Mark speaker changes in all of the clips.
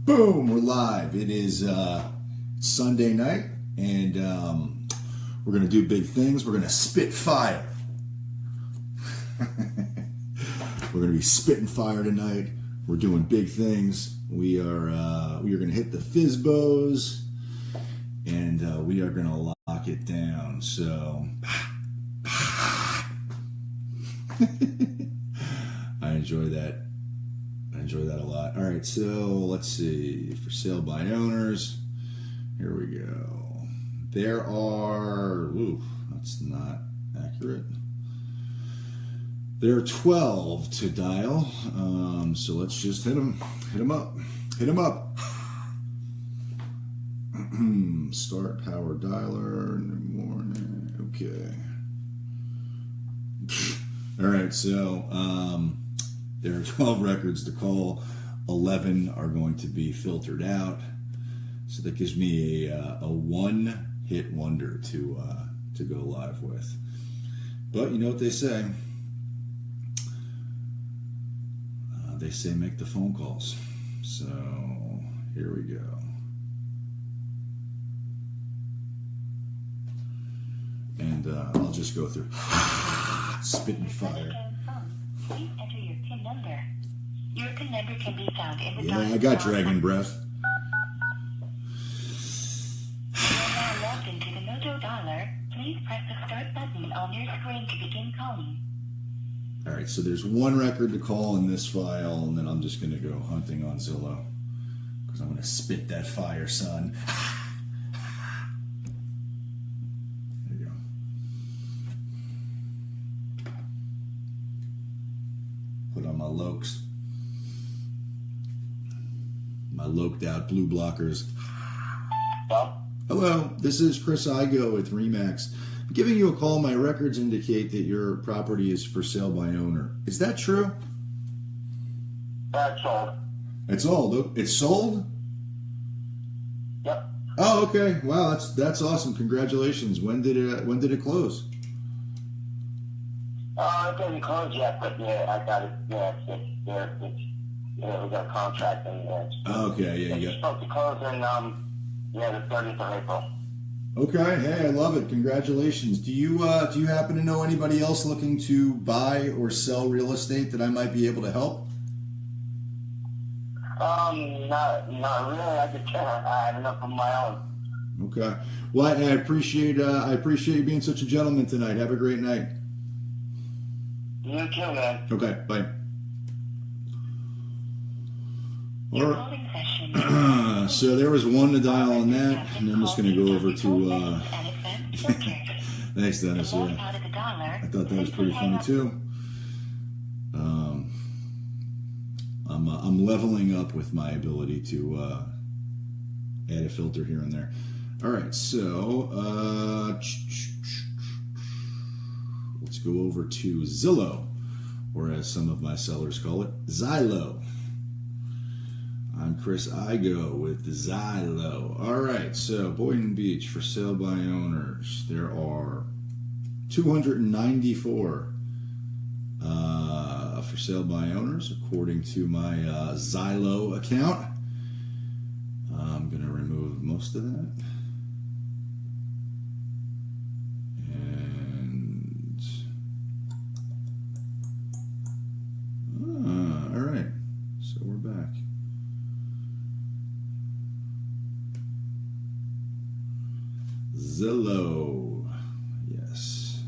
Speaker 1: Boom, we're live. It is Sunday night, and we're going to do big things. We're going to spit fire. We're going to be spitting fire tonight. We're doing big things. We are going to hit the FSBOs, and we are going to lock it down. So I enjoy that. I enjoy that a lot. All right, so let's see. For sale by owners. Here we go. There are, ooh, that's not accurate. There are 12 to dial. So let's just hit them. Hit them up. Hit them up. Start power dialer in the morning. Okay. All right, so there are 12 records to call. 11 are going to be filtered out. So that gives me a one-hit wonder to go live with. But you know what they say? They say make the phone calls. So here we go. And I'll just go through spitting fire.
Speaker 2: Please enter your PIN number. Your PIN number can be found in the
Speaker 1: Yeah, I got dragon breath.
Speaker 2: You are now logged into the Mojo Dollar. Please press the start button on your screen to begin calling.
Speaker 1: All right, so there's one record to call in this file, and then I'm just going to go hunting on Zillow because I'm going to spit that fire, son. There you go. Put on my lokes. My loked out blue blockers. Hello, this is Chris Igoe with Remax. I'm giving you a call. My records indicate that your property is for sale by owner. Is that true?
Speaker 3: That's sold.
Speaker 1: It's sold. It's sold?
Speaker 3: Yep.
Speaker 1: Oh, okay. Wow, that's awesome. Congratulations. When did it close?
Speaker 3: It didn't close yet, but yeah, I got it. Yeah, it's there. We got a contract and
Speaker 1: Okay, yeah, you
Speaker 3: it's
Speaker 1: got.
Speaker 3: supposed to close in the 30th of April.
Speaker 1: Okay, hey, I love it. Congratulations. Do you happen to know anybody else looking to buy or sell real estate that I might be able to help?
Speaker 3: Not really. I just I have enough of my own.
Speaker 1: Okay. Well, I appreciate you being such a gentleman tonight. Have a great night.
Speaker 3: You too, man.
Speaker 1: Okay, bye.
Speaker 2: Your
Speaker 1: All
Speaker 2: calling session.
Speaker 1: right. So there was one to dial on that, and I'm just going to go over to. Thanks, Dennis. Yeah. I thought that was pretty funny too. I'm leveling up with my ability to add a filter here and there. All right, so let's go over to Zillow, or as some of my sellers call it, ZILLOW. I'm Chris Igoe with ZILLOW. All right, so Boynton Beach for sale by owners. There are 294 for sale by owners, according to my ZILLOW account. I'm going to remove most of that. And all right, so we're back. Zillow, yes.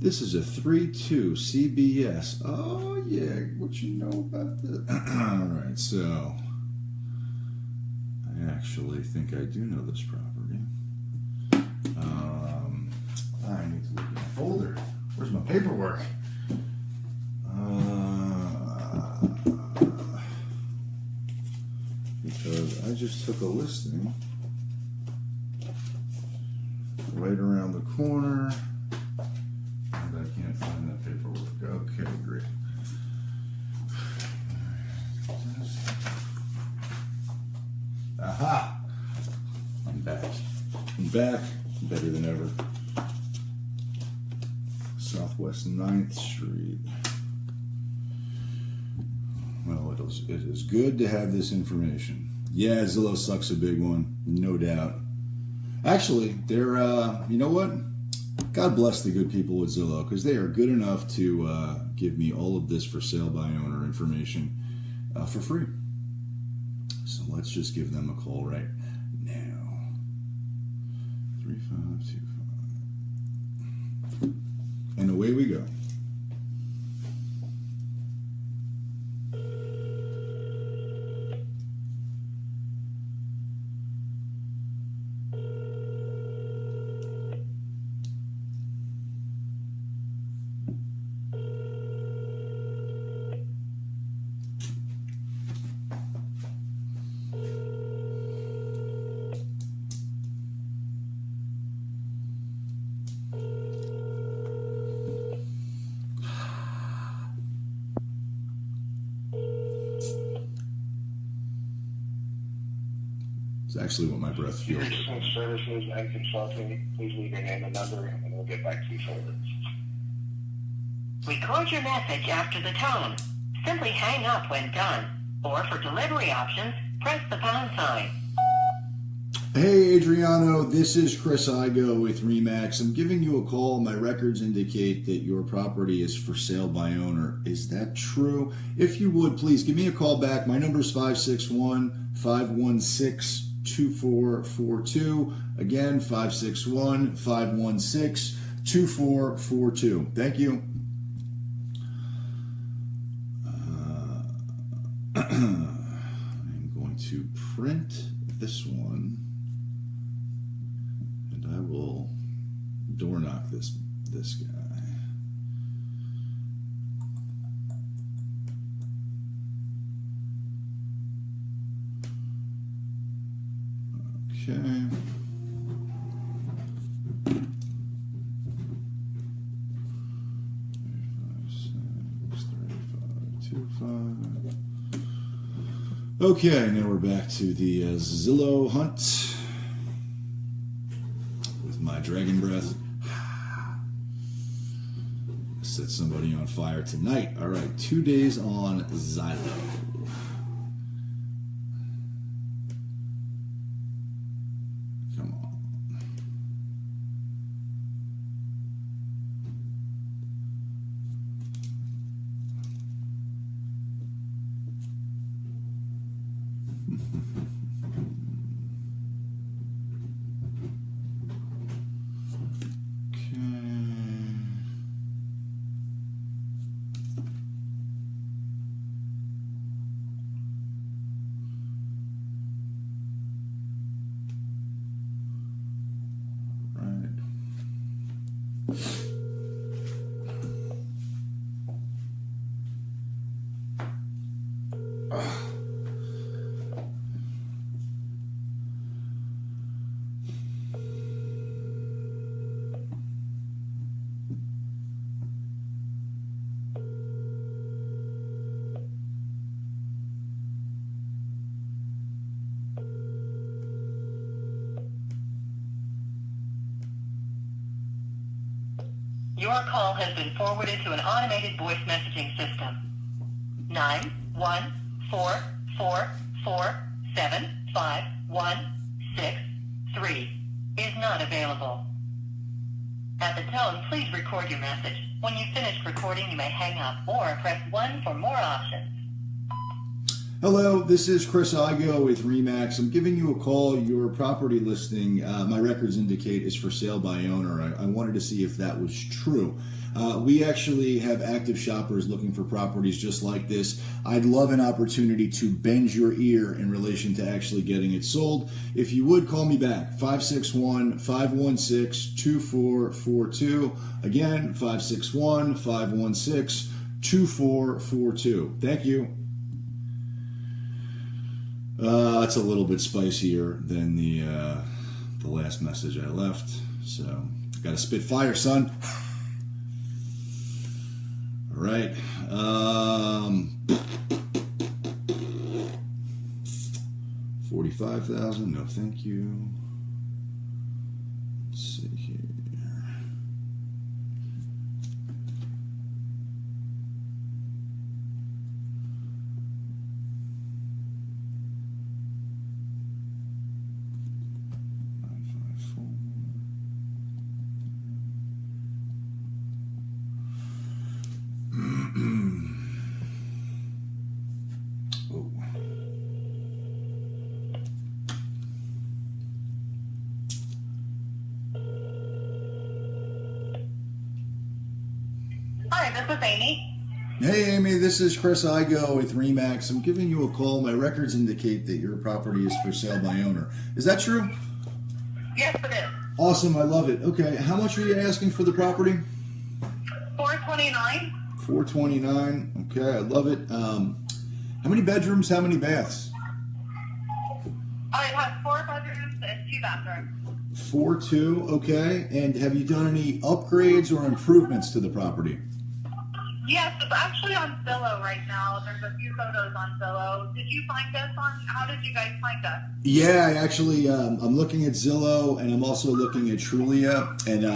Speaker 1: This is a 3-2 CBS. Oh yeah, what you know about this? All right, so I actually think I do know this property. I need to look in the folder. Where's my paperwork? Because I just took a listing right around the corner, and I can't find that paperwork. Okay, great. Aha! I'm back. I'm back. Better than ever. South Southwest 9th Street. Well, it is good to have this information. Yeah, Zillow sucks a big one, no doubt. Actually, they're, you know what? God bless the good people at Zillow, because they are good enough to give me all of this for sale by owner information for free. So let's just give them a call right now. 3525. And away we go. It's actually what my breath feels like.
Speaker 3: Services and consulting. Please leave your name and number, and we'll get back to you shortly.
Speaker 2: Record your message after the tone. Simply hang up when done. Or for delivery options, press the pound sign.
Speaker 1: Hey Adriano, this is Chris Igoe with RE/MAX. I'm giving you a call. My records indicate that your property is for sale by owner. Is that true? If you would, please give me a call back. My number is 561-516-2442. Again, 561-516-2442. Thank you. I'm going to print this one, and I will door knock this guy. Okay. Okay, now we're back to the Zillow hunt with my dragon breath. Set somebody on fire tonight. All right, 2 days on ZILLOW. Come on.
Speaker 2: Your call has been forwarded to an automated voice messaging system. 91444751663 is not available. At the tone, please record your message. When you've finished recording, you may hang up or press 1 for more options.
Speaker 1: Hello, this is Chris Igoe with RE/MAX. I'm giving you a call. Your property listing, my records indicate, is for sale by owner. I wanted to see if that was true. We actually have active shoppers looking for properties just like this. I'd love an opportunity to bend your ear in relation to actually getting it sold. If you would, call me back, 561-516-2442. Again, 561-516-2442. Thank you. It's a little bit spicier than the last message I left, so gotta spit fire, son. All right. 45,000. No, thank you. Let's see here.
Speaker 2: Hi, this is Amy.
Speaker 1: Hey, Amy, this is Chris Igoe with RE/MAX. I'm giving you a call. My records indicate that your property is for sale by owner. Is that true?
Speaker 2: Yes, it is.
Speaker 1: Awesome, I love it. Okay, how much are you asking for the property?
Speaker 2: $429.
Speaker 1: $429. Okay, I love it. How many bedrooms? How many baths?
Speaker 2: It has 4 bedrooms and 2 bathrooms.
Speaker 1: 4-2. Okay. And have you done any upgrades or improvements to the property?
Speaker 2: Yes, it's actually on Zillow right now. There's a few photos on Zillow. Did you find us on? How did you guys find us?
Speaker 1: Yeah, I actually, I'm looking at Zillow and I'm also looking at Trulia, and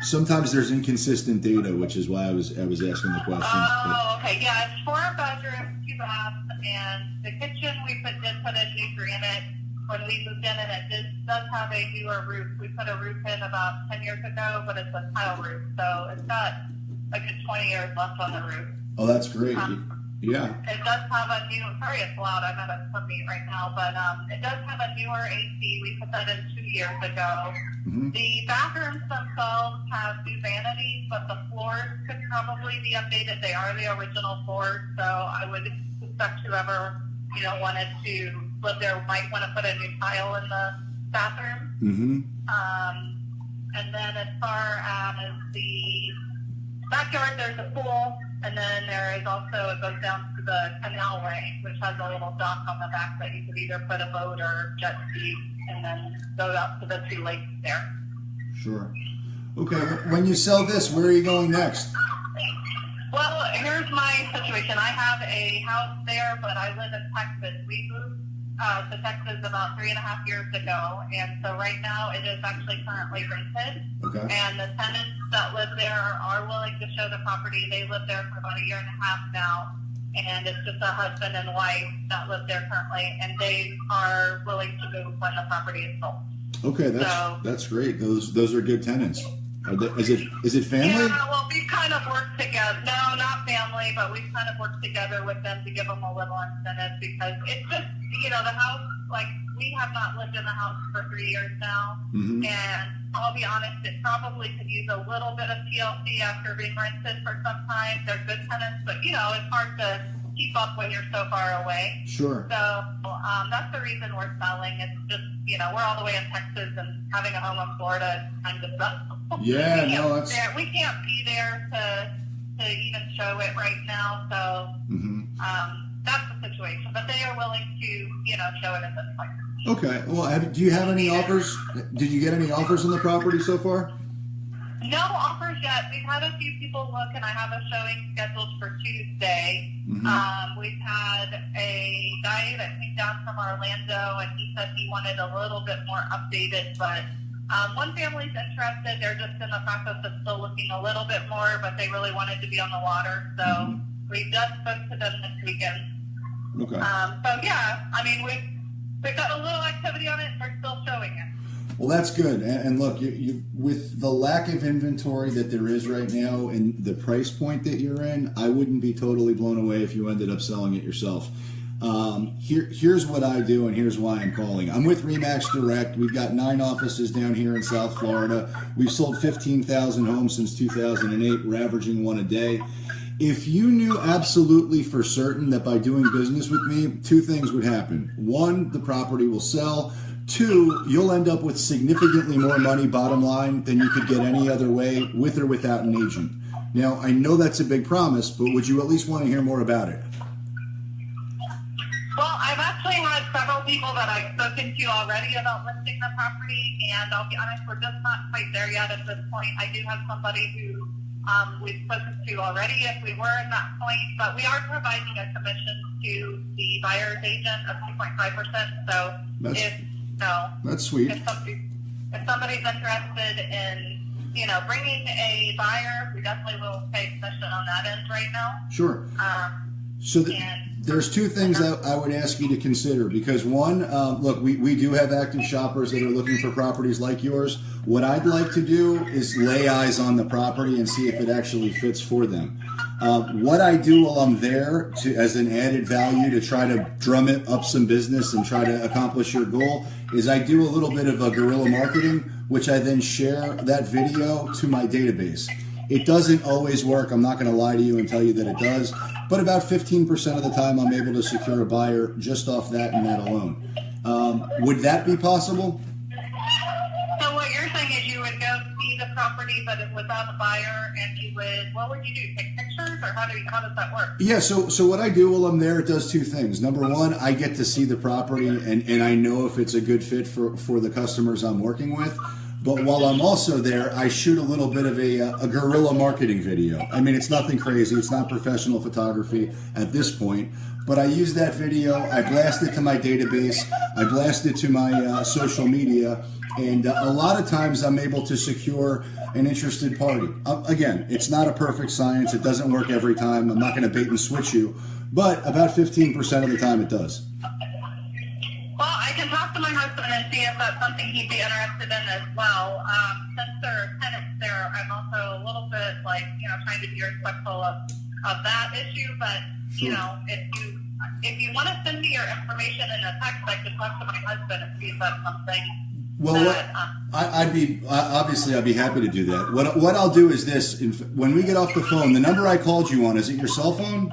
Speaker 1: sometimes there's inconsistent data, which is why I was asking the questions.
Speaker 2: Oh, okay. Yeah, it's 4 bedrooms, 2 baths, and the kitchen did put a new granite when we moved in, and it does have a newer roof. We put a roof in about 10 years ago, but it's a tile roof, so it's got a good 20 years left on the roof.
Speaker 1: Oh, that's great. Yeah.
Speaker 2: It does have a new, sorry it's loud, I'm at a club meeting right now, but it does have a newer AC. We put that in 2 years ago.
Speaker 1: Mm-hmm.
Speaker 2: The bathrooms themselves have new vanities, but the floors could probably be updated. They are the original floors, so I would suspect whoever, wanted to live there might want to put a new tile in the bathroom.
Speaker 1: Mm-hmm.
Speaker 2: And then as far as the backyard, there's a pool, and then there is also, it goes down to the canalway, which has a little dock on the back that you could either put a boat or jet ski, and then go out to the 2 lakes there.
Speaker 1: Sure. Okay, when you sell this, where are you going next?
Speaker 2: Well, here's my situation. I have a house there, but I live in Texas. We moved to Texas about 3.5 years ago, and so right now it is actually currently rented.
Speaker 1: Okay.
Speaker 2: And the tenants that live there are willing to show the property. They live there for about 1.5 years now, and it's just a husband and wife that live there currently, and they are willing to move when the property is sold.
Speaker 1: Okay, that's great. Those are good tenants. Is it family?
Speaker 2: Yeah, well, we kind of work together. No, not family, but we kind of work together with them to give them a little incentive, because it's just, the house, like, we have not lived in the house for 3 years now.
Speaker 1: Mm-hmm.
Speaker 2: And I'll be honest, it probably could use a little bit of TLC after being rented for some time. They're good tenants, but, it's hard to keep up when you're so far away.
Speaker 1: Sure.
Speaker 2: So that's the reason we're selling. It's just, we're all the way in Texas, and having a home in Florida is kind of sucks.
Speaker 1: Yeah,
Speaker 2: we can't be there to even show it right now. So that's the situation. But they are willing to, show it at this point.
Speaker 1: Okay. Well, do you have any offers? Did you get any offers on the property so far?
Speaker 2: No offers yet. We've had a few people look, and I have a showing scheduled for Tuesday.
Speaker 1: Mm-hmm.
Speaker 2: We've had a guy that came down from Orlando, and he said he wanted a little bit more updated, but one family's interested. They're just in the process of still looking a little bit more, but they really wanted to be on the water. So we just spoke to them this weekend.
Speaker 1: Okay.
Speaker 2: So yeah, I mean, we've got a little activity on it, and we're still showing it.
Speaker 1: Well, that's good. And look, you with the lack of inventory that there is right now and the price point that you're in, I wouldn't be totally blown away if you ended up selling it yourself. Here's what I do, and here's why I'm calling. I'm with RE/MAX Direct. We've got 9 offices down here in South Florida. We've sold 15,000 homes since 2008. We're averaging 1 a day. If you knew absolutely for certain that by doing business with me, 2 things would happen. 1, the property will sell. 2, you'll end up with significantly more money, bottom line, than you could get any other way, with or without an agent. Now, I know that's a big promise, but would you at least want to hear more about it?
Speaker 2: Well, I've actually had several people that I've spoken to already about listing the property, and I'll be honest, we're just not quite there yet at this point. I do have somebody who we've spoken to already if we were in that point, but we are providing a commission to the buyer's agent of 2.5%. So
Speaker 1: that's sweet.
Speaker 2: If somebody's interested in, bringing a buyer, we definitely will pay commission on that end right now.
Speaker 1: Sure. So there's 2 things that I would ask you to consider, because 1, look, we do have active shoppers that are looking for properties like yours. What I'd like to do is lay eyes on the property and see if it actually fits for them. What I do while I'm there as an added value to try to drum it up some business and try to accomplish your goal is I do a little bit of a guerrilla marketing, which I then share that video to my database. It doesn't always work. I'm not going to lie to you and tell you that it does, but about 15% of the time I'm able to secure a buyer just off that and that alone. Would that be possible?
Speaker 2: So what you're saying is you would go see the property, but without a buyer, and you would, what would you do? Take pictures, or how does that work?
Speaker 1: Yeah, so what I do while I'm there, it does two things. Number one, I get to see the property, and I know if it's a good fit for the customers I'm working with. But while I'm also there, I shoot a little bit of a guerrilla marketing video. I mean, it's nothing crazy. It's not professional photography at this point. But I use that video. I blast it to my database. I blast it to my social media. And a lot of times I'm able to secure an interested party. Again, it's not a perfect science. It doesn't work every time. I'm not going to bait and switch you. But about 15% of the time it does.
Speaker 2: Well, I can talk to my husband and see if that's something he'd be interested in as well. Since there are tenants there, I'm also a little bit trying to be respectful of that issue. But, if you want to send me your information in a text, I can talk to my husband and see if that's something.
Speaker 1: Well, I'd be happy to do that. What I'll do is this: when we get off the phone, the number I called you on, is it your cell phone?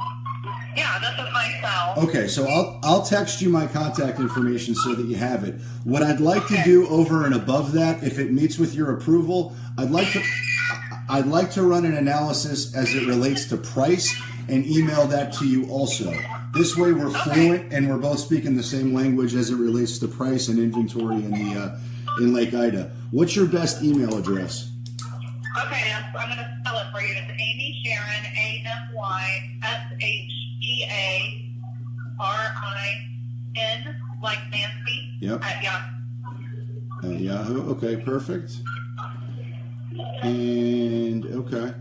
Speaker 2: Yeah, this is my cell.
Speaker 1: Okay, so I'll text you my contact information so that you have it. What I'd like to do over and above that, if it meets with your approval, I'd like to run an analysis as it relates to price and email that to you also. This way we're fluent and we're both speaking the same language as it relates to price and inventory in Lake Ida. What's your best email address?
Speaker 2: Okay, I'm going to spell it for you. It's Amy Sharon, AMYSHEARIN, like Nancy,
Speaker 1: yep.
Speaker 2: at Yahoo.
Speaker 1: At Yahoo, okay, perfect. And, okay.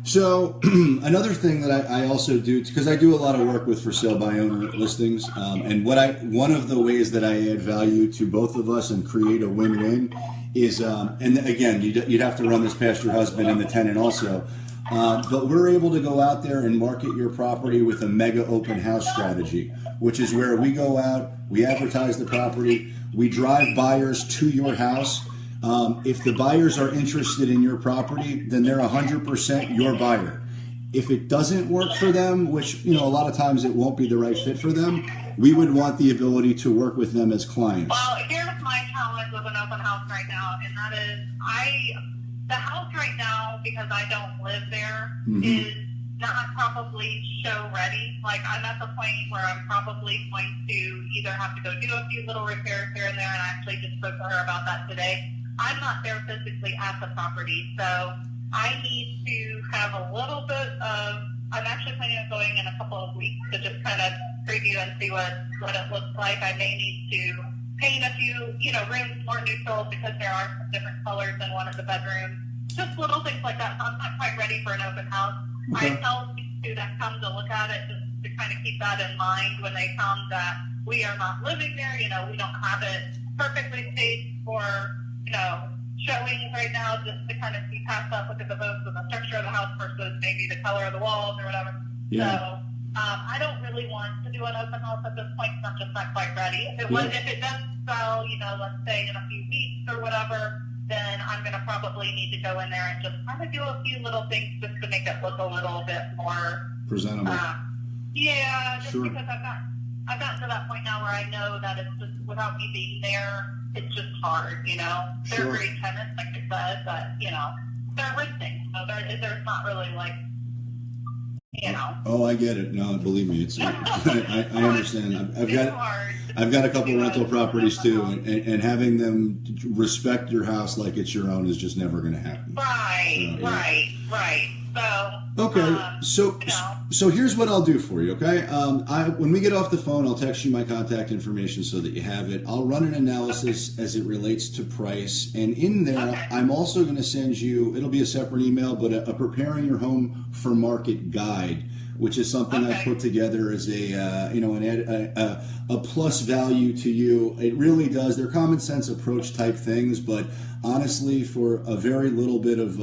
Speaker 1: So another thing that I also do, because I do a lot of work with for sale by owner listings, and one of the ways that I add value to both of us and create a win-win is, and again, you'd have to run this past your husband and the tenant also, but we're able to go out there and market your property with a mega open house strategy, which is where we go out, we advertise the property, we drive buyers to your house. If the buyers are interested in your property, then they're 100% your buyer. If it doesn't work for them, which, a lot of times it won't be the right fit for them, we would want the ability to work with them as clients.
Speaker 2: Well, here's my challenge with an open house right now, and that is the house right now, because I don't live there, is not probably show ready. Like, I'm at the point where I'm probably going to either have to go do a few little repairs here and there, and I actually just spoke to her about that today. I'm not there physically at the property, so I need to have a little bit of, I'm actually planning on going in a couple of weeks to just kind of preview and see what it looks like. I may need to paint a few, rooms more neutral because there are some different colors in one of the bedrooms. Just little things like that. So I'm not quite ready for an open house. Okay. I tell people that come to look at it just to kind of keep that in mind when they come, that we are not living there. We don't have it perfectly staged for showings right now, just to kind of see past that, look at the both of the structure of the house versus maybe the color of the walls or whatever. Yeah. So I don't really want to do an open house at this point because I'm just not quite ready. If it does sell, let's say in a few weeks or whatever, then I'm going to probably need to go in there and just kind of do a few little things just to make it look a little bit more
Speaker 1: presentable.
Speaker 2: Just because I've gotten to that point now where I know that it's just, without me being there, it's just hard, They're great tenants, like I said, but, they're renting, so there's not really,
Speaker 1: Oh, I get it. No, believe me, it's. I understand. I've got a couple rental properties too, and having them respect your house like it's your own is just never going to happen.
Speaker 2: Right. So
Speaker 1: okay, so here's what I'll do for you. Okay, when we get off the phone, I'll text you my contact information so that you have it. I'll run an analysis as it relates to price, and in there, I'm also going to send you. It'll be a separate email, but a preparing your home for market guide, which is something I put together as a plus value to you. It really does. They're common sense approach type things, but honestly, for a very little bit of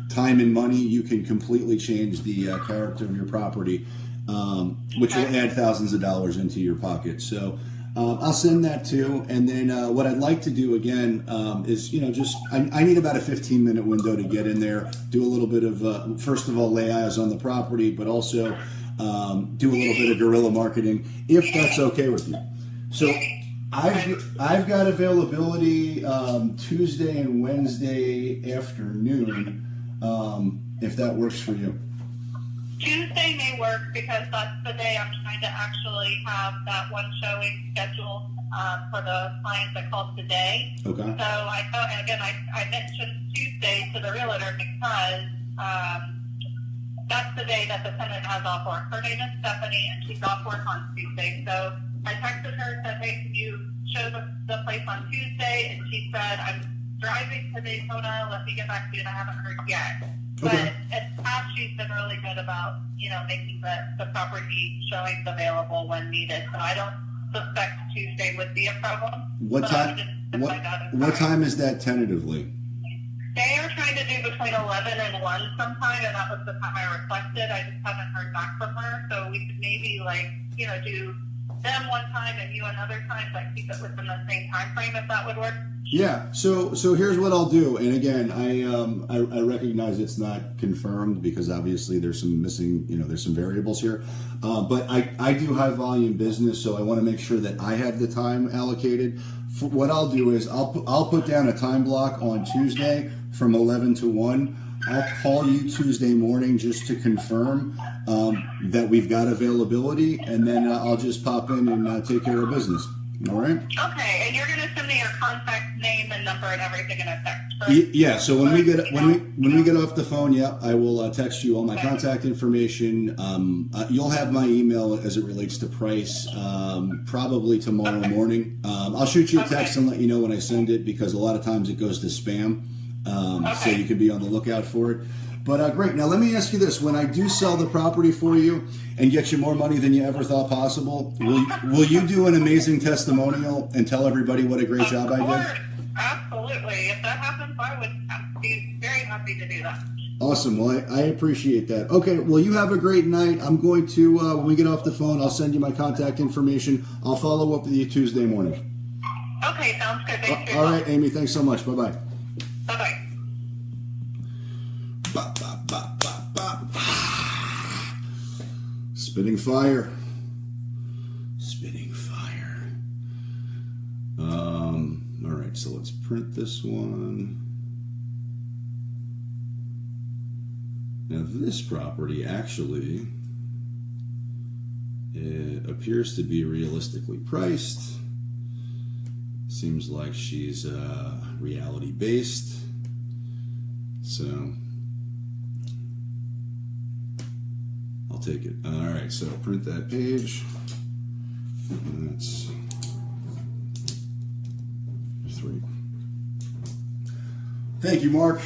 Speaker 1: time and money, you can completely change the character of your property, which will add thousands of dollars into your pocket. So I'll send that too. And then what I'd like to do again is, just I need about a 15-minute window to get in there, do a little bit of, first of all, lay eyes on the property, but also do a little bit of guerrilla marketing, if that's okay with you. So I've got availability Tuesday and Wednesday afternoon, if that works for you.
Speaker 2: Tuesday may work because that's the day I'm trying to actually have that one showing scheduled for the clients that called today.
Speaker 1: Okay.
Speaker 2: So and again, I mentioned Tuesday to the realtor because that's the day that the tenant has off work. Her name is Stephanie, and she's off work on Tuesday. So I texted her, said, hey, can you show the place on Tuesday? And she said, I'm driving to Daytona. Let me get back to you, and I haven't heard yet.
Speaker 1: Okay.
Speaker 2: But in the past, she's been really good about, making the property showings available when needed. So I don't suspect Tuesday would be a problem.
Speaker 1: What time is that tentatively?
Speaker 2: They are trying to do between 11 and 1 sometime, and that was the time I requested. I just haven't heard back from her. So we could maybe, do them one time and you another time, but keep it within the same time frame, if that would work.
Speaker 1: Yeah, so here's what I'll do, and again, I recognize it's not confirmed because obviously there's some missing, there's some variables here, but I do high volume business, so I want to make sure that I have the time allocated. What I'll do is I'll put down a time block on Tuesday from 11 to 1. I'll call you Tuesday morning just to confirm that we've got availability, and then I'll just pop in and take care of business. All right.
Speaker 2: Okay, and you're going to send me your contact name and number and everything in a text, right?
Speaker 1: Yeah. So when we get off the phone, yeah, I will text you all my contact information. You'll have my email as it relates to price probably tomorrow morning. I'll shoot you a text and let you know when I send it because a lot of times it goes to spam, so you can be on the lookout for it. But great. Now let me ask you this: when I do sell the property for you and get you more money than you ever thought possible, will you do an amazing testimonial and tell everybody what a great job I did?
Speaker 2: Absolutely. If that happens, I would be very happy to do that.
Speaker 1: Awesome. Well, I appreciate that. Okay. Well, you have a great night. I'm going to when we get off the phone, I'll send you my contact information. I'll follow up with you Tuesday morning.
Speaker 2: Okay. Sounds good. Thanks.
Speaker 1: All right, Amy. Thanks so much. Bye bye.
Speaker 2: Bye bye.
Speaker 1: Spitting fire. Spitting fire. All right, so let's print this one. Now this property actually it appears to be realistically priced. Seems like she's reality based. So I'll take it. All right, so print that page. And that's 3. Thank you, Mark.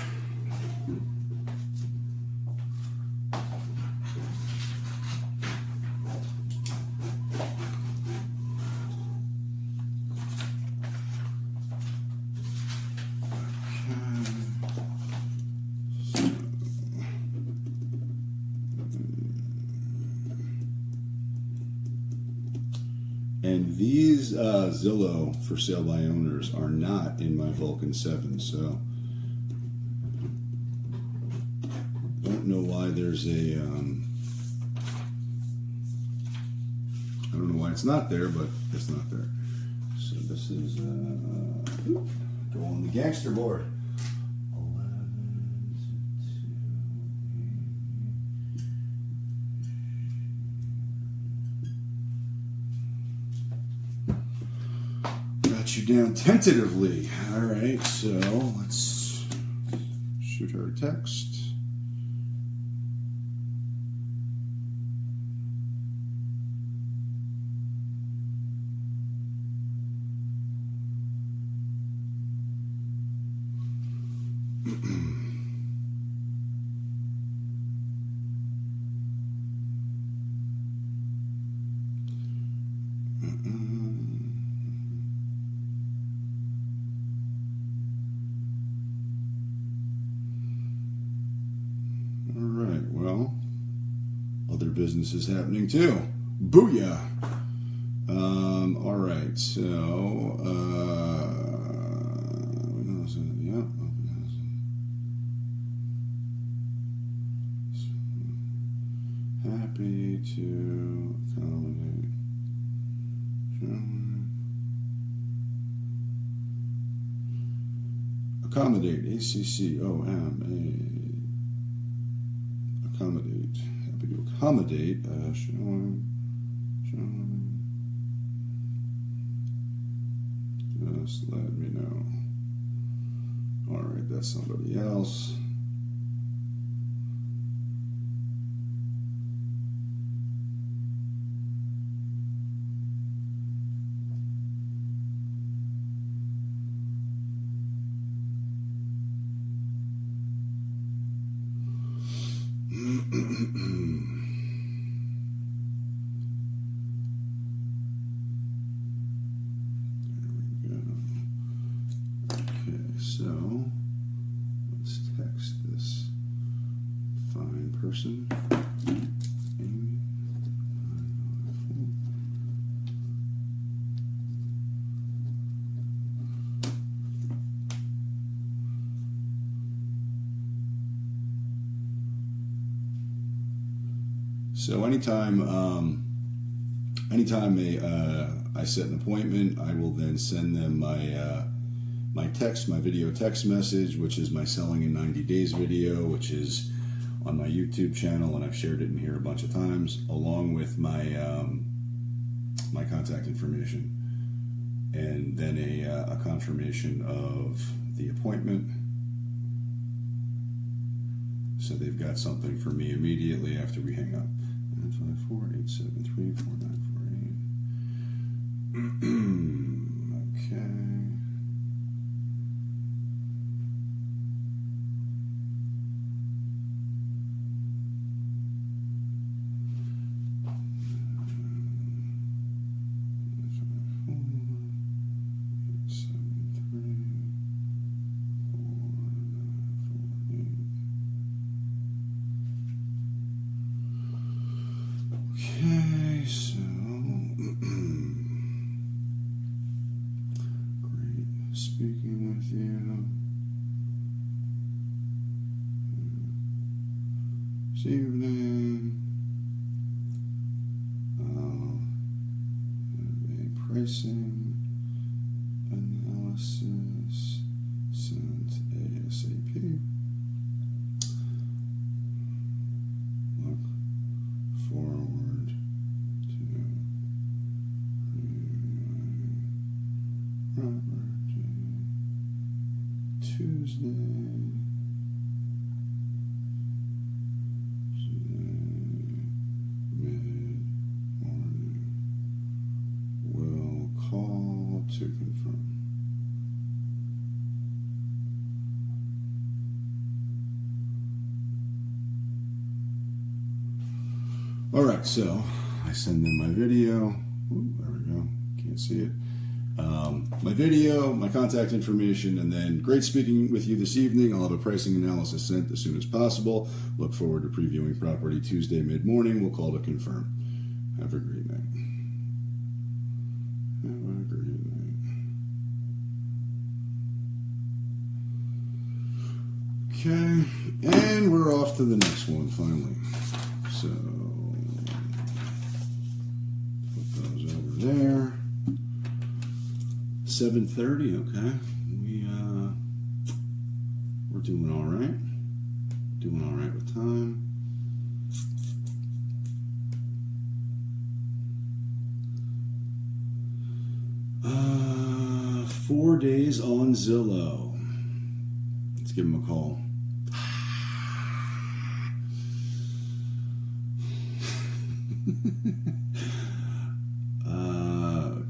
Speaker 1: And these Zillow for sale by owners are not in my Vulcan 7, so don't know why there's a I don't know why it's not there, but it's not there. So this is go on the gangster board. 11 to 2. Got you down tentatively. All right, so let's shoot her a text. Other business is happening too. Booyah! All right, so yeah, happy to accommodate. Accommodate, ACCOM, accommodate. Happy to accommodate. Showing. Just let me know. All right, that's somebody else. So let's text this fine person. Amy. So anytime I set an appointment, I will then send them my video text message, which is my Selling in 90 Days video, which is on my YouTube channel, and I've shared it in here a bunch of times, along with my my contact information, and then a confirmation of the appointment. So they've got something for me immediately after we hang up. 954-873-4948. Okay. Okay, so great speaking with you this evening. I'll have a pricing analysis sent ASAP. Look forward to property Tuesday mid-morning. Will call to confirm. All right, so I send them my video. Ooh, there we go. Can't see it. My video, my contact information, and then great speaking with you this evening. I'll have a pricing analysis sent as soon as possible. Look forward to previewing property Tuesday mid-morning. We'll call to confirm. Have a great night. Have a great night. Okay, and we're off to the next one finally. So put those over there. 7:30. Okay, we're doing all right. Doing all right with time. Uh, 4 days on Zillow. Let's give him a call.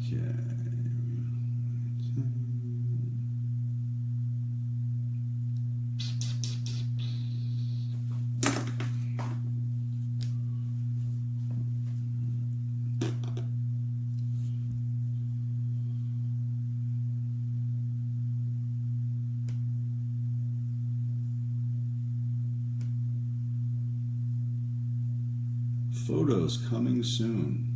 Speaker 1: Okay. Photos coming soon.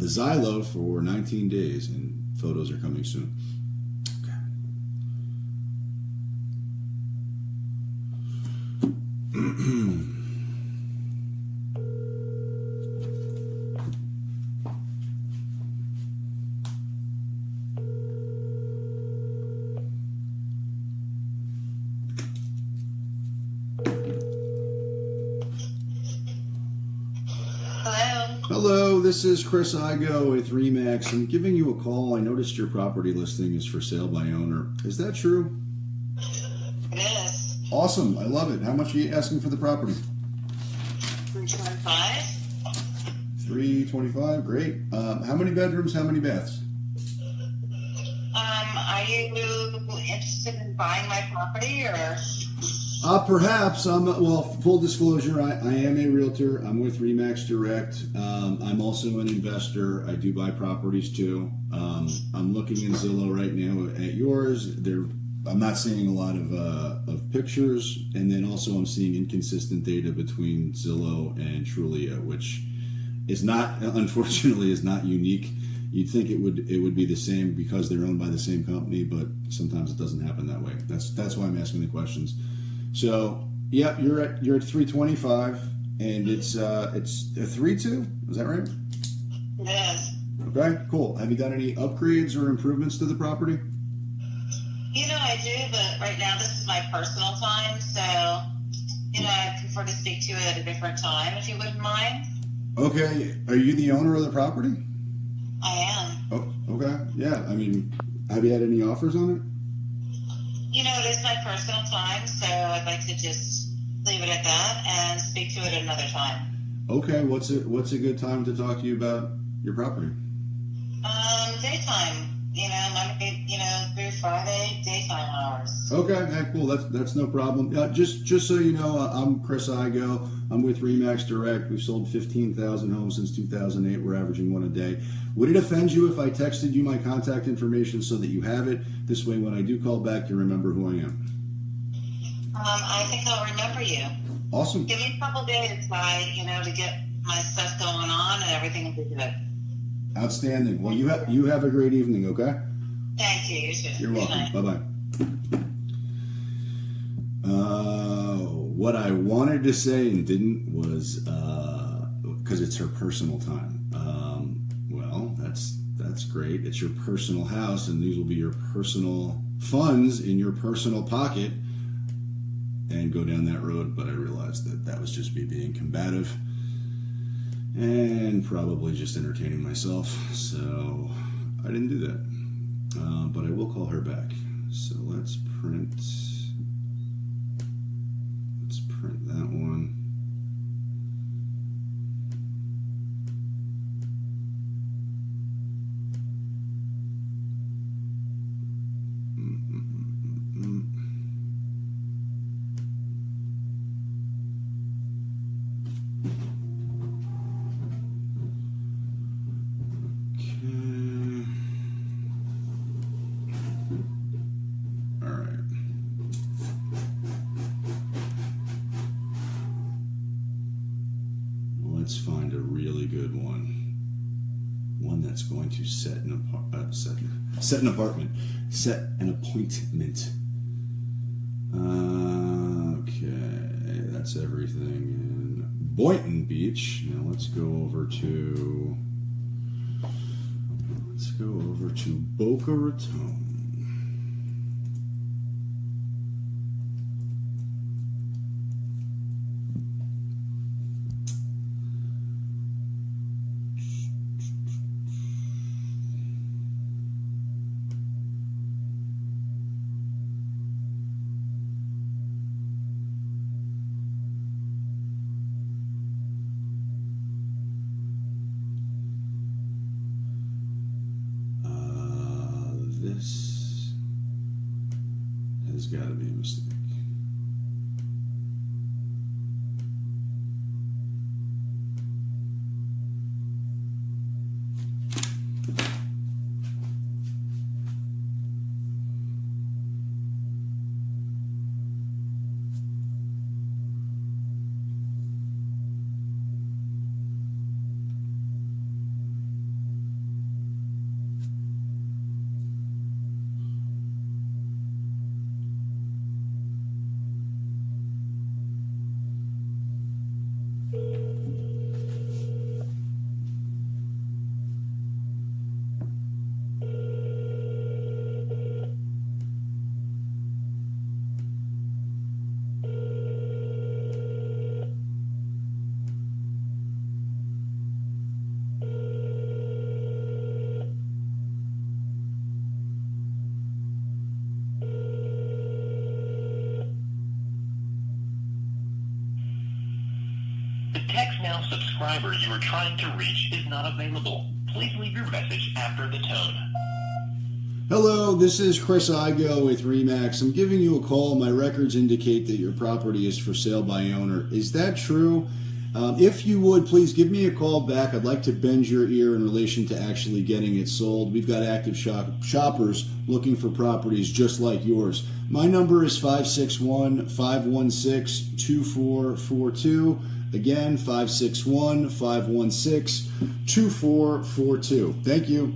Speaker 1: ZILLOW for 19 days, and photos are coming soon. Hello, this is Chris Igoe with RE/MAX. I'm giving you a call. I noticed your property listing is for sale by owner. Is that true?
Speaker 4: It is.
Speaker 1: Awesome. I love it. How much are you asking for the property?
Speaker 4: $325.
Speaker 1: $325. Great. How many bedrooms? How many baths?
Speaker 4: Are you interested in buying my property or?
Speaker 1: Perhaps. Well, full disclosure, I am a realtor. I'm with RE/MAX Direct. I'm also an investor. I do buy properties too. I'm looking in Zillow right now at yours. I'm not seeing a lot of pictures, and then also I'm seeing inconsistent data between Zillow and Trulia, which is not, unfortunately, is not unique. You'd think it would be the same because they're owned by the same company, but sometimes it doesn't happen that way. That's why I'm asking the questions. So, yeah, you're at 325, and it's a 3-2. Is that right?
Speaker 4: It is.
Speaker 1: Okay, cool. Have you done any upgrades or improvements to the property?
Speaker 4: You know, I do, but right now this is my personal time, so I prefer to speak to it at a different time, if you wouldn't mind.
Speaker 1: Okay. Are you the owner of the property?
Speaker 4: I am.
Speaker 1: Oh, okay. Yeah. I mean, have you had any offers on it?
Speaker 4: It is my personal time, so I'd like to just leave it at that and speak to it at another time.
Speaker 1: Okay. What's a good time to talk to you about your property?
Speaker 4: Daytime. Monday, through Friday, daytime hours.
Speaker 1: Okay, cool. That's no problem. Just so you know, I'm Chris Igoe. I'm with RE/MAX Direct. We've sold 15,000 homes since 2008. We're averaging one a day. Would it offend you if I texted you my contact information so that you have it? This way, when I do call back, you remember who I am.
Speaker 4: I think I'll remember you.
Speaker 1: Awesome.
Speaker 4: Give me a couple days, to get my stuff going on, and everything will be good.
Speaker 1: Outstanding. Well, you have a great evening, okay?
Speaker 4: Thank you. You too.
Speaker 1: You're welcome. Bye-bye. What I wanted to say and didn't was because it's her personal time. Well, that's great. It's your personal house, and these will be your personal funds in your personal pocket, and go down that road. But I realized that was just me being combative and probably just entertaining myself, so I didn't do that. But I will call her back. So let's print that one. Let's find a really good one that's going to set an appointment. Okay, that's everything in Boynton Beach. Now let's go over to Boca Raton. This has got to be a mistake.
Speaker 5: subscriber you are trying to reach is not available. Please leave your message after the tone.
Speaker 1: Hello, this is Chris Igoe with RE/MAX. I'm giving you a call. My records indicate that your property is for sale by owner. Is that true? If you would, please give me a call back. I'd like to bend your ear in relation to actually getting it sold. We've got active shoppers looking for properties just like yours. My number is 561-516-2442. Again, 561-516-2442. Thank you.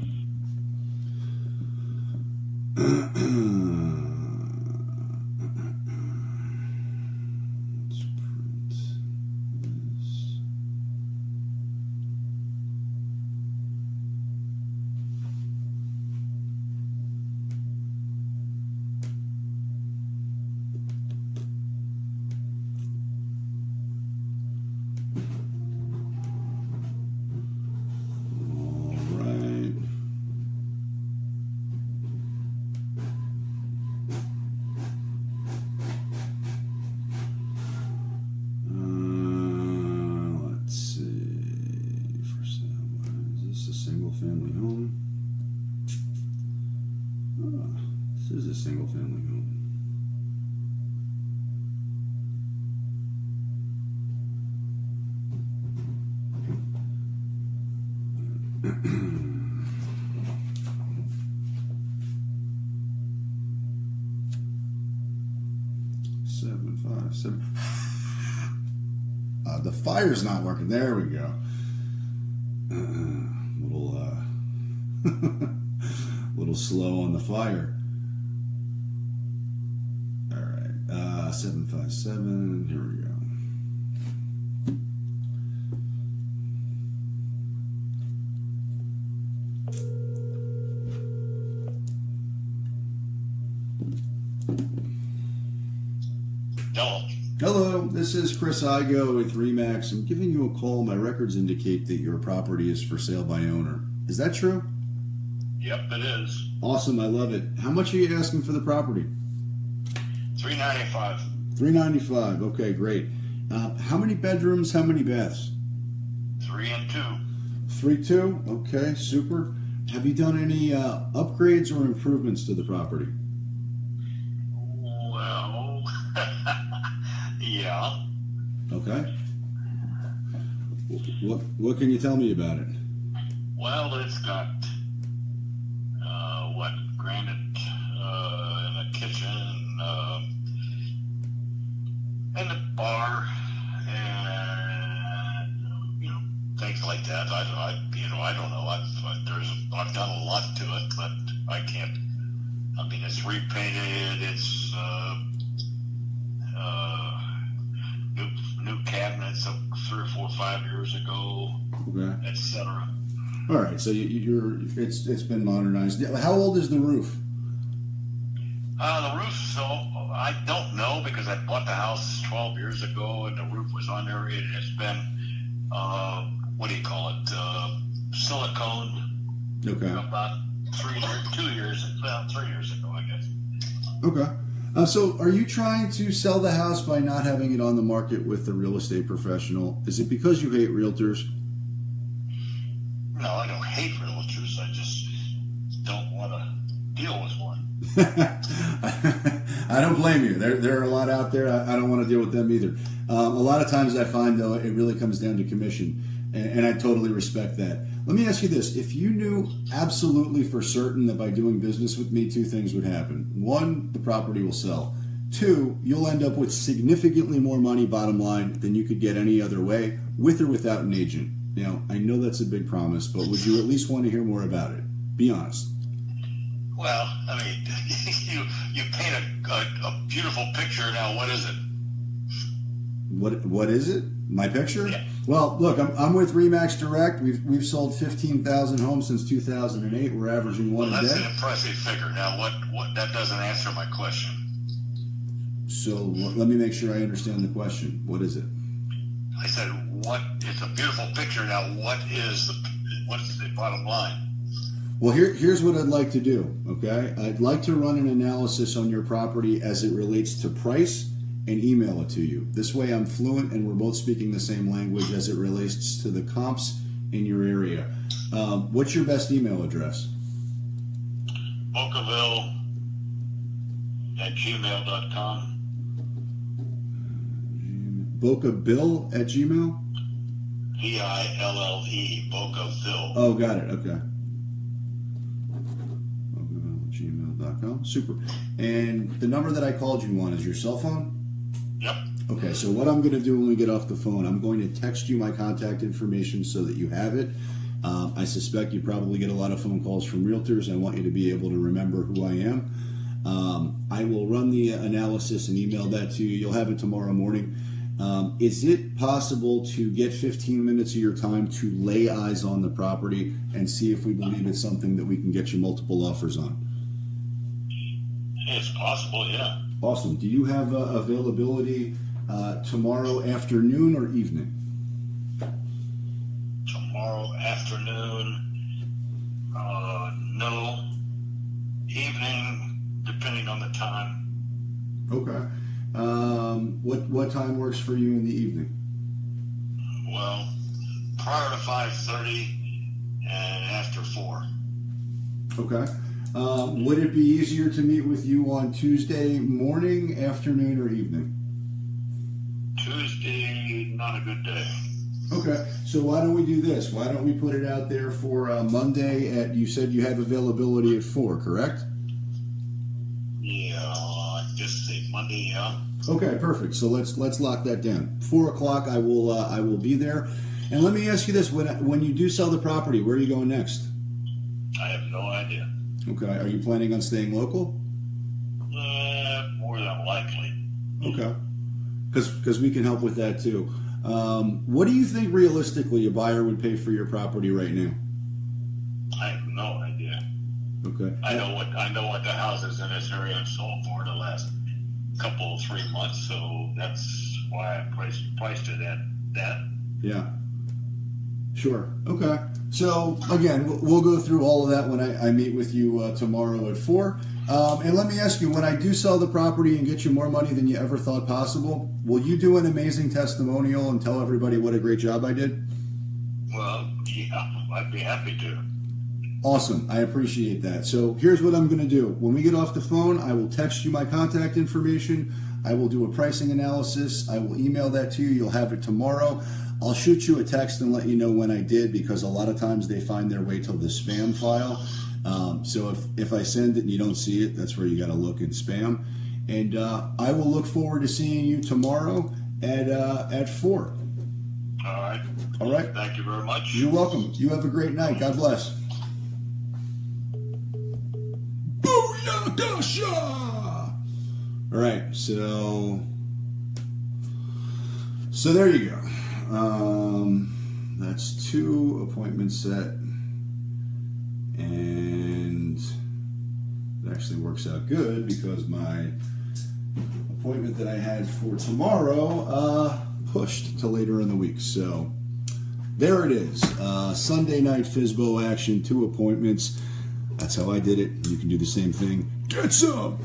Speaker 1: Family home. Oh, this is a single family home. The fire's not working. There we go. Little slow on the fire. All right, 757. Here we go. Hello, this is Chris Igoe with RE/MAX. I'm giving you a call. My records indicate that your property is for sale by owner. Is that true?
Speaker 5: Yep, it is.
Speaker 1: Awesome, I love it. How much are you asking for the property?
Speaker 5: $395.
Speaker 1: $395. Okay, great. How many bedrooms? How many baths?
Speaker 5: 3 and 2.
Speaker 1: 3, 2. Okay, super. Have you done any upgrades or improvements to the property?
Speaker 5: Well, yeah.
Speaker 1: Okay. What can you tell me about it?
Speaker 5: Well, it's got granite in the kitchen and the bar and things like that. I don't know. I've done a lot to it, but I can't. I mean, it's repainted. It's new cabinets of 3 or 4 or 5 years ago,
Speaker 1: okay,
Speaker 5: etc.
Speaker 1: All right, so it's been modernized. How old is the roof?
Speaker 5: The roof, so I don't know because I bought the house 12 years ago and the roof was on there. It has been, what do you call it, silicone.
Speaker 1: Okay.
Speaker 5: About 3 years ago, I guess.
Speaker 1: Okay. So are you trying to sell the house by not having it on the market with a real estate professional? Is it because you hate realtors?
Speaker 5: No, I don't hate realtors. I just don't want to deal with one.
Speaker 1: I don't blame you. There are a lot out there. I don't want to deal with them either. A lot of times I find, though, it really comes down to commission, and I totally respect that. Let me ask you this. If you knew absolutely for certain that by doing business with me, 2 things would happen. 1, the property will sell. 2, you'll end up with significantly more money, bottom line, than you could get any other way, with or without an agent. Now, I know that's a big promise, but would you at least want to hear more about it? Be honest.
Speaker 5: Well, I mean, you paint a beautiful picture. Now, what is it?
Speaker 1: What is it? My picture?
Speaker 5: Yeah.
Speaker 1: Well, look, I'm with RE/MAX Direct. We've sold 15,000 homes since 2008. We're averaging one a day.
Speaker 5: That's an impressive figure. Now, what that doesn't answer my question.
Speaker 1: So let me make sure I understand the question. What is it?
Speaker 5: I said, it's a beautiful picture. Now, what's the bottom line?
Speaker 1: Well, here's what I'd like to do, okay? I'd like to run an analysis on your property as it relates to price and email it to you. This way I'm fluent and we're both speaking the same language as it relates to the comps in your area. What's your best email address?
Speaker 5: BocaVille@gmail.com.
Speaker 1: BocaBill@gmail?
Speaker 5: VILLE, BocaVille.
Speaker 1: Oh, got it. Okay. gmail.com. Super. And the number that I called you on is your cell phone?
Speaker 5: Yep.
Speaker 1: Okay, so what I'm going to do when we get off the phone, I'm going to text you my contact information so that you have it. I suspect you probably get a lot of phone calls from realtors. I want you to be able to remember who I am. I will run the analysis and email that to you. You'll have it tomorrow morning. Is it possible to get 15 minutes of your time to lay eyes on the property and see if we believe it's something that we can get you multiple offers on?
Speaker 5: It's possible, yeah.
Speaker 1: Awesome. Do you have availability tomorrow afternoon or evening?
Speaker 5: Tomorrow afternoon, no. Evening, depending on the time.
Speaker 1: Okay. What time works for you in the evening?
Speaker 5: Well, prior to 5:30 and after 4.
Speaker 1: Okay. Would it be easier to meet with you on Tuesday morning, afternoon, or evening?
Speaker 5: Tuesday, not a good day.
Speaker 1: Okay. So why don't we do this? Why don't we put it out there for Monday at, you said you have availability at 4, correct?
Speaker 5: Yeah, just say Monday, yeah.
Speaker 1: Okay, perfect. So let's lock that down. 4 o'clock. I will be there. And let me ask you this: when you do sell the property, where are you going next?
Speaker 5: I have no idea.
Speaker 1: Okay. Are you planning on staying local?
Speaker 5: More than likely.
Speaker 1: Okay. Because we can help with that too. What do you think realistically a buyer would pay for your property right now?
Speaker 5: I have no idea.
Speaker 1: Okay.
Speaker 5: I know what the houses in this area have sold for the last couple 3 months, so that's why I priced it at that.
Speaker 1: Yeah. Sure. Okay. So again, we'll go through all of that when I meet with you tomorrow at 4. And let me ask you, when I do sell the property and get you more money than you ever thought possible, will you do an amazing testimonial and tell everybody what a great job I did?
Speaker 5: Well, yeah, I'd be happy to.
Speaker 1: Awesome. I appreciate that. So here's what I'm going to do. When we get off the phone, I will text you my contact information. I will do a pricing analysis. I will email that to you. You'll have it tomorrow. I'll shoot you a text and let you know when I did, because a lot of times they find their way to the spam file. So if I send it and you don't see it, that's where you got to look in spam. And I will look forward to seeing you tomorrow at 4.
Speaker 5: All right.
Speaker 1: All right.
Speaker 5: Thank you very much.
Speaker 1: You're welcome. You have a great night. God bless. Booyakasha! All right, so there you go. That's 2 appointments set, and it actually works out good because my appointment that I had for tomorrow pushed to later in the week. So there it is. Sunday night FSBO action, 2 appointments. That's how I did it. You can do the same thing. Get some!